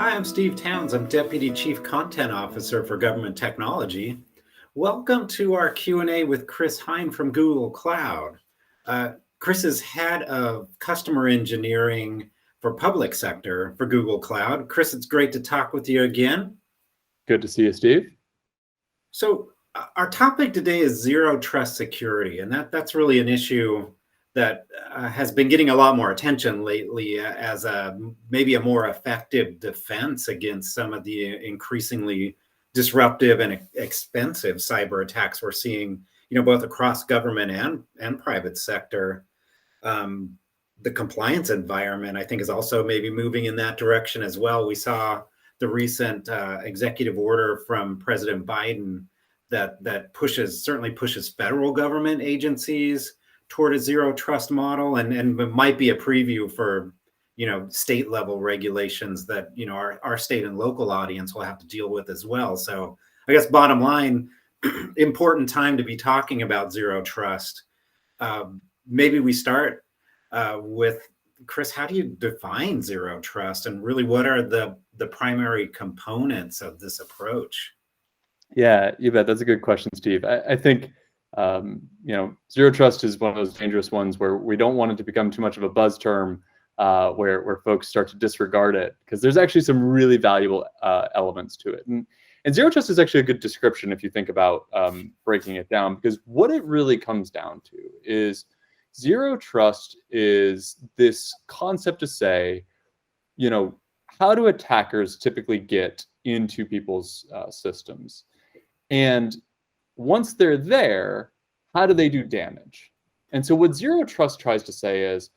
Hi, I'm Steve Towns. I'm Deputy Chief Content Officer for Government Technology. Welcome to our Q&A with Chris Hein from Google Cloud. Chris is head of customer engineering for public sector for Google Cloud. Chris, it's great to talk with you again. Good to see you, Steve. So our topic today is zero trust security, and that's really an issue that has been getting a lot more attention lately as maybe a more effective defense against some of the increasingly disruptive and expensive cyber attacks we're seeing, both across government and private sector. The compliance environment, I think, is also maybe moving in that direction as well. We saw the recent executive order from President Biden that certainly pushes federal government agencies toward a zero trust model, and it might be a preview for state level regulations that our state and local audience will have to deal with as well. So I guess bottom line, important time to be talking about zero trust. Maybe we start with Chris. How do you define zero trust, and really what are the primary components of this approach? Yeah, you bet. That's a good question, Steve. I think zero trust is one of those dangerous ones where we don't want it to become too much of a buzz term, where folks start to disregard it, because there's actually some really valuable elements to it. And zero trust is actually a good description if you think about breaking it down, because what it really comes down to is zero trust is this concept to say, how do attackers typically get into people's systems? And once they're there, how do they do damage? And so what zero trust tries to say is,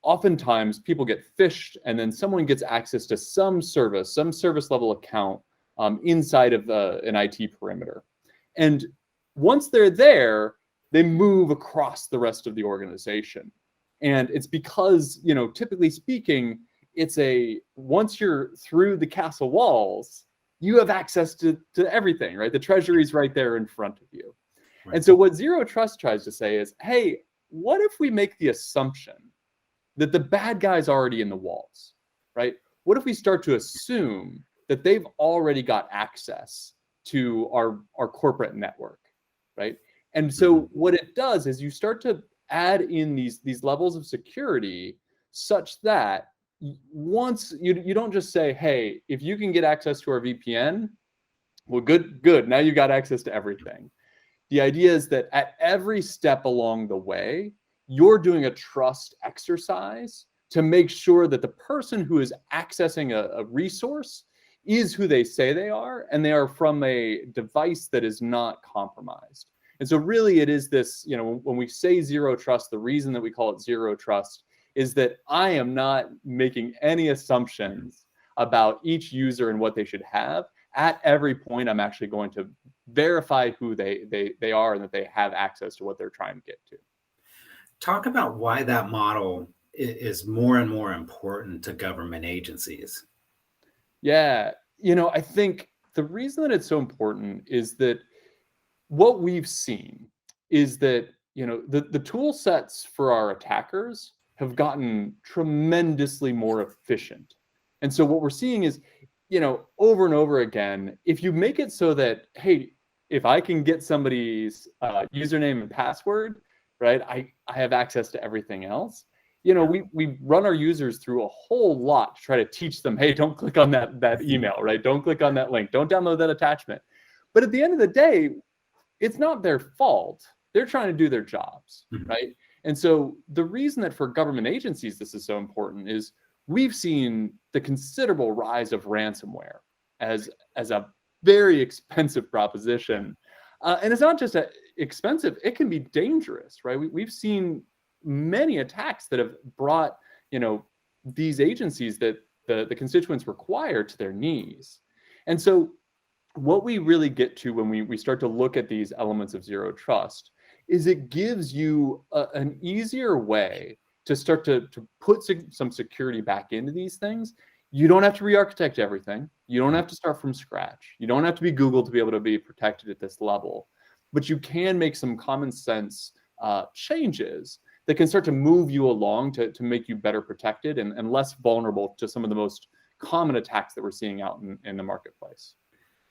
oftentimes people get phished and then someone gets access to some service level account inside of an IT perimeter. And once they're there, they move across the rest of the organization. And it's because, typically speaking, once you're through the castle walls, you have access to everything, right? The treasury's right there in front of you. Right. And so what zero trust tries to say is, hey, what if we make the assumption that the bad guy's already in the walls, right? What if we start to assume that they've already got access to our corporate network, right? And so what it does is you start to add in these levels of security such that once you don't just say, hey, if you can get access to our VPN, well, good. Now you got access to everything. The idea is that at every step along the way, you're doing a trust exercise to make sure that the person who is accessing a resource is who they say they are, and they are from a device that is not compromised. And so really it is this, when we say zero trust, the reason that we call it zero trust is that I am not making any assumptions about each user and what they should have. At every point, I'm actually going to verify who they are and that they have access to what they're trying to get to. Talk about why that model is more and more important to government agencies. Yeah, I think the reason that it's so important is that what we've seen is that, the tool sets for our attackers have gotten tremendously more efficient. And so what we're seeing is, over and over again, if you make it so that, hey, if I can get somebody's username and password, right, I have access to everything else. We run our users through a whole lot to try to teach them, hey, don't click on that email, right? Don't click on that link. Don't download that attachment. But at the end of the day, it's not their fault. They're trying to do their jobs, right? And so the reason that for government agencies this is so important is we've seen the considerable rise of ransomware as a very expensive proposition. And it's not just expensive, it can be dangerous, right? We've seen many attacks that have brought, these agencies that the constituents require to their knees. And so what we really get to when we start to look at these elements of zero trust is it gives you an easier way to start to put some security back into these things. You don't have to re-architect everything. You don't have to start from scratch. You don't have to be Google to be able to be protected at this level. But you can make some common sense changes that can start to move you along to make you better protected and less vulnerable to some of the most common attacks that we're seeing out in the marketplace.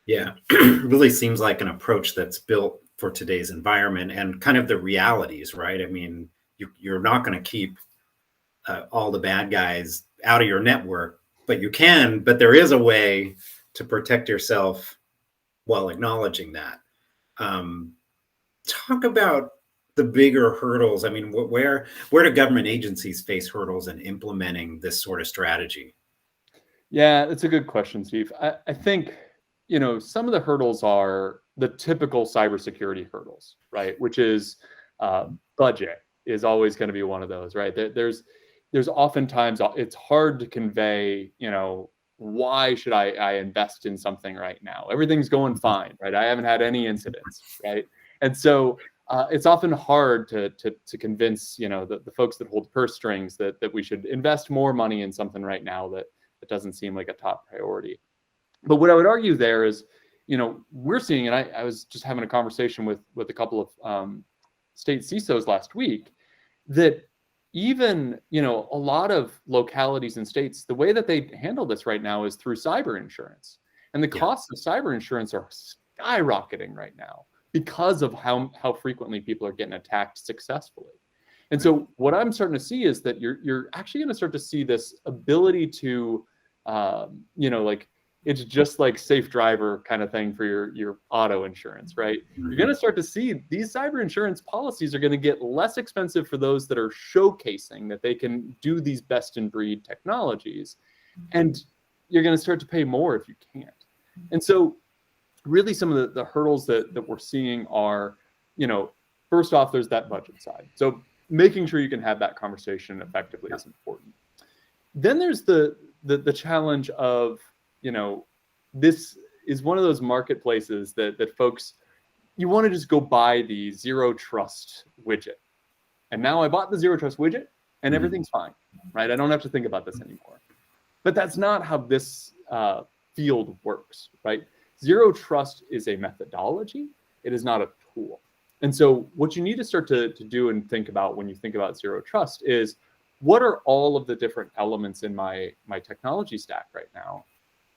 Yeah, really seems like an approach that's built for today's environment and kind of the realities, right? I mean, you're not going to keep all the bad guys out of your network, but you can, but there is a way to protect yourself while acknowledging that. Talk about the bigger hurdles. I mean, where do government agencies face hurdles in implementing this sort of strategy? Yeah, that's a good question, Steve. I think, some of the hurdles are the typical cybersecurity hurdles, right? Which is budget is always going to be one of those, right? There's oftentimes it's hard to convey, why should I invest in something right now? Everything's going fine, right? I haven't had any incidents, right? And so it's often hard to convince, the folks that hold purse strings that we should invest more money in something right now that doesn't seem like a top priority. But what I would argue there is, we're seeing, and I was just having a conversation with a couple of state CISOs last week, that even, a lot of localities and states, the way that they handle this right now is through cyber insurance. And the costs of cyber insurance are skyrocketing right now because of how frequently people are getting attacked successfully. And so what I'm starting to see is that you're actually going to start to see this ability to, like, it's just like safe driver kind of thing for your auto insurance, right? Mm-hmm. You're going to start to see these cyber insurance policies are going to get less expensive for those that are showcasing that they can do these best in breed technologies. And you're going to start to pay more if you can't. And so really some of the hurdles that we're seeing are, first off, there's that budget side. So making sure you can have that conversation effectively is important. Then there's the challenge of, this is one of those marketplaces that folks, you want to just go buy the zero trust widget. And now I bought the zero trust widget and everything's fine, right? I don't have to think about this anymore. But that's not how this field works, right? Zero trust is a methodology. It is not a tool. And so what you need to start to do and think about when you think about zero trust is, what are all of the different elements in my technology stack right now?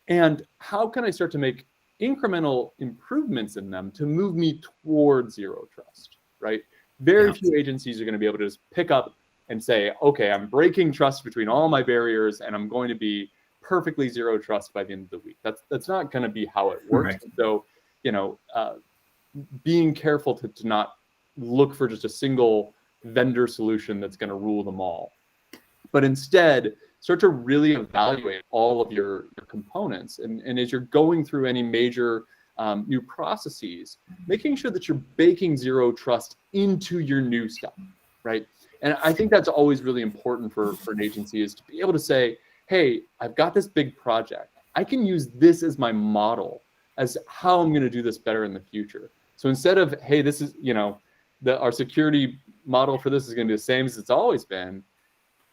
And how can I start to make incremental improvements in them to move me toward zero trust, right? Very few agencies are going to be able to just pick up and say, okay, I'm breaking trust between all my barriers and I'm going to be perfectly zero trust by the end of the week. That's not going to be how it works. Right. So, being careful to not look for just a single vendor solution that's going to rule them all, but instead start to really evaluate all of your components. And as you're going through any major new processes, making sure that you're baking zero trust into your new stuff, right? And I think that's always really important for an agency, is to be able to say, hey, I've got this big project. I can use this as my model as how I'm going to do this better in the future. So instead of, hey, this is, our security model for this is going to be the same as it's always been.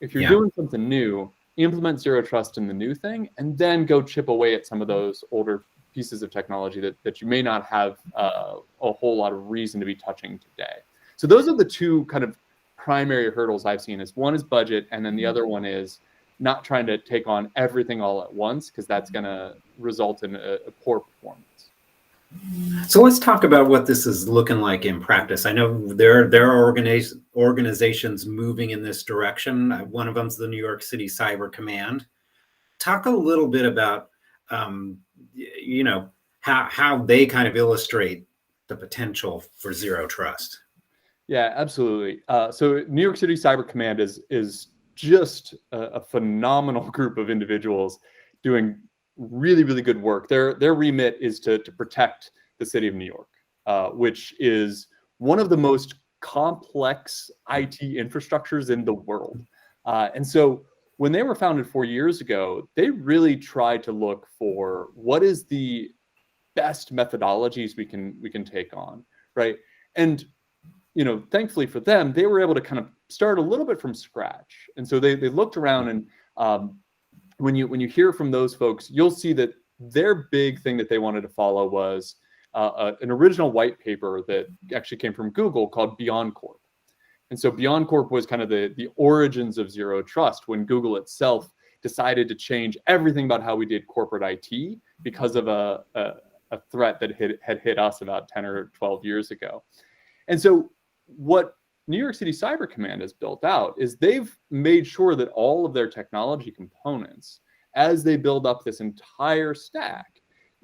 If you're doing something new, implement zero trust in the new thing, and then go chip away at some of those older pieces of technology that you may not have a whole lot of reason to be touching today. So those are the two kind of primary hurdles I've seen. Is one is budget, and then the other one is not trying to take on everything all at once, because that's going to result in a poor performance. So let's talk about what this is looking like in practice. I know there are organizations moving in this direction. One of them is the New York City Cyber Command. Talk a little bit about, how they kind of illustrate the potential for zero trust. Yeah, absolutely. So New York City Cyber Command is just a phenomenal group of individuals doing really, really good work. Their remit is to protect the city of New York, which is one of the most complex IT infrastructures in the world. And so when they were founded 4 years ago, they really tried to look for what is the best methodologies we can take on, right? And thankfully for them, they were able to kind of start a little bit from scratch. And so they looked around, and when you hear from those folks, you'll see that their big thing that they wanted to follow was an original white paper that actually came from Google called Beyond And so Beyond was kind of the origins of zero trust, when Google itself decided to change everything about how we did corporate IT because of a threat that had hit us about 10 or 12 years ago. And so what New York City Cyber Command has built out is they've made sure that all of their technology components, as they build up this entire stack,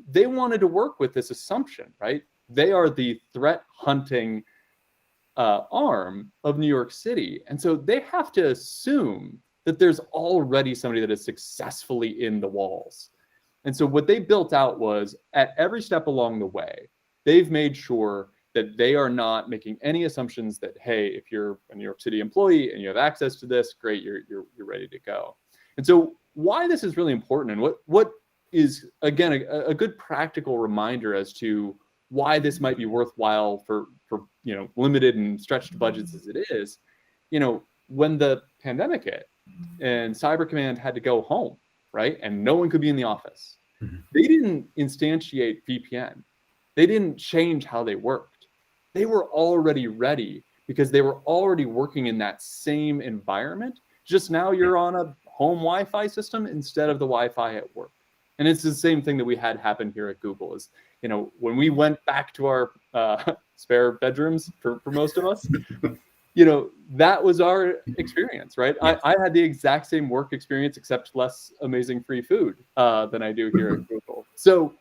they wanted to work with this assumption, right? They are the threat hunting arm of New York City. And so they have to assume that there's already somebody that is successfully in the walls. And so what they built out was, at every step along the way, they've made sure that they are not making any assumptions that, hey, if you're a New York City employee and you have access to this, great, you're ready to go. And so why this is really important, and what is, again, a good practical reminder as to why this might be worthwhile for limited and stretched budgets as it is, when the pandemic hit and Cyber Command had to go home, right, and no one could be in the office, they didn't instantiate VPN. They didn't change how they worked. They were already ready because they were already working in that same environment. Just now you're on a home Wi-Fi system instead of the Wi-Fi at work. And it's the same thing that we had happen here at Google is, when we went back to our spare bedrooms for most of us, that was our experience, right? Yes. I had the exact same work experience, except less amazing free food than I do here at Google. So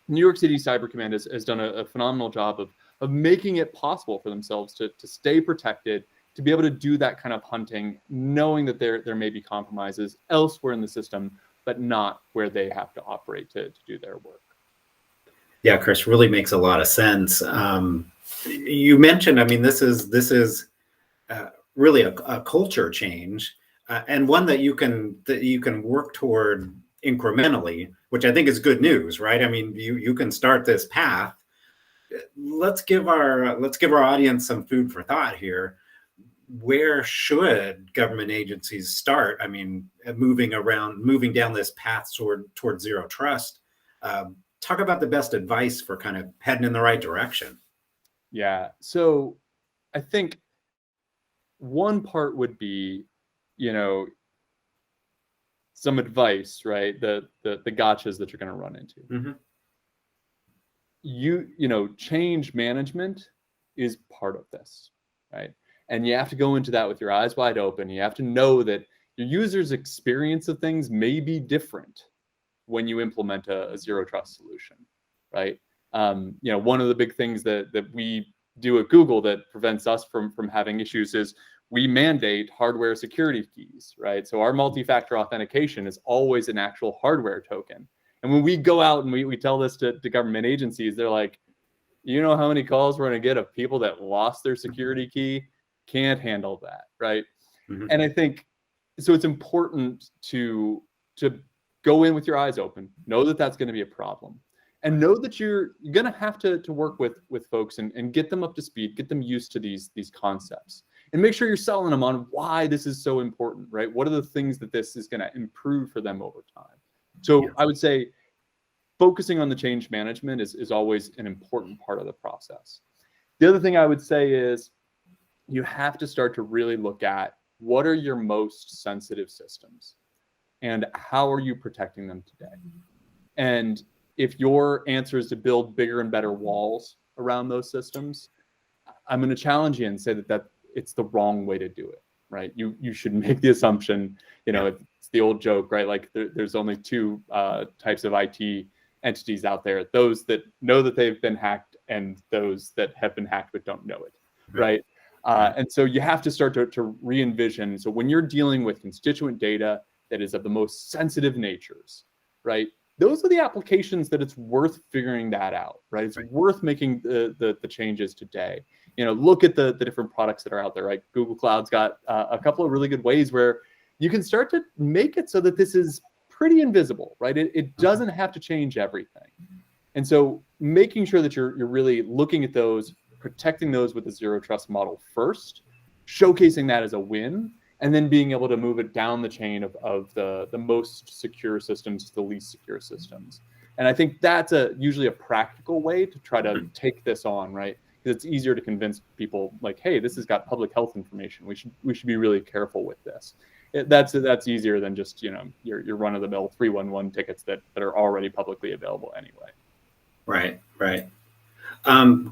New York City Cyber Command has done a phenomenal job of making it possible for themselves to stay protected, to be able to do that kind of hunting, knowing that there may be compromises elsewhere in the system, but not where they have to operate to do their work. Yeah, Chris, really makes a lot of sense. You mentioned, this is really a culture change, and one that you can work toward incrementally, which I think is good news, right? You can start this path. Let's give our audience some food for thought here. Where should government agencies start? Moving down this path toward zero trust. Talk about the best advice for kind of heading in the right direction. Yeah. So I think one part would be, some advice, right? The gotchas that you're going to run into. Mm-hmm. Change management is part of this, right? And you have to go into that with your eyes wide open. You have to know that your user's experience of things may be different when you implement a zero trust solution, right? One of the big things that we do at Google that prevents us from having issues is we mandate hardware security keys, right? So our multi-factor authentication is always an actual hardware token. And when we go out and we tell this to government agencies, they're like, how many calls we're going to get of people that lost their security key? Can't handle that, right? Mm-hmm. And I think, so it's important to go in with your eyes open, know that that's going to be a problem, and know that you're going to have to work with folks and get them up to speed, get them used to these concepts, and make sure you're selling them on why this is so important, right? What are the things that this is going to improve for them over time? So yeah. I would say focusing on the change management is always an important part of the process. The other thing I would say is you have to start to really look at what are your most sensitive systems and how are you protecting them today? And if your answer is to build bigger and better walls around those systems, I'm going to challenge you and say that it's the wrong way to do it, right? You should make the assumption, it's the old joke, right? Like there's only two types of IT entities out there, those that know that they've been hacked and those that have been hacked but don't know it, right? And so you have to start to re-envision. So when you're dealing with constituent data that is of the most sensitive natures, right? Those are the applications that it's worth figuring that out, right? It's worth making the changes today. Look at the different products that are out there, right? Google Cloud's got a couple of really good ways where you can start to make it so that this is pretty invisible, right? It doesn't have to change everything. And so making sure that you're really looking at those, protecting those with a zero trust model first, showcasing that as a win, and then being able to move it down the chain of the most secure systems to the least secure systems. And I think that's usually a practical way to try to take this on, right? because it's easier to convince people like, hey, this has got public health information. We should be really careful with this. That's easier than just, you know, your run of the mill 311 tickets that are already publicly available anyway. Right, right.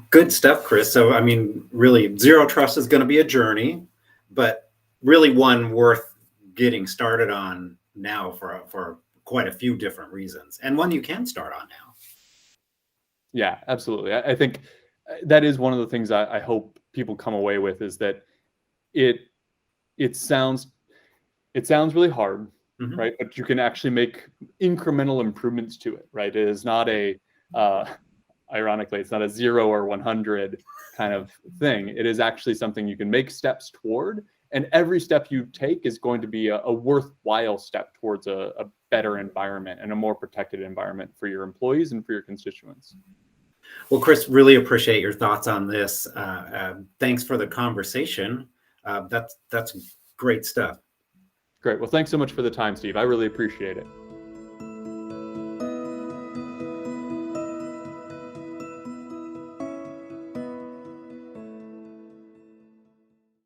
Good stuff, Chris. So, I mean, really, zero trust is going to be a journey, but really one worth getting started on now for quite a few different reasons, and one you can start on now. Yeah, absolutely. I think that is one of the things I hope people come away with, is that it sounds really hard, Mm-hmm. right? But you can actually make incremental improvements to it, right? It is not a ironically, it's not a 0 or 100 kind of thing. It is actually something you can make steps toward, and every step you take is going to be a worthwhile step towards a better environment and a more protected environment for your employees and for your constituents. Well, Chris, really appreciate your thoughts on this. Thanks for the conversation. That's great stuff. Great. Well, thanks so much for the time, Steve. I really appreciate it.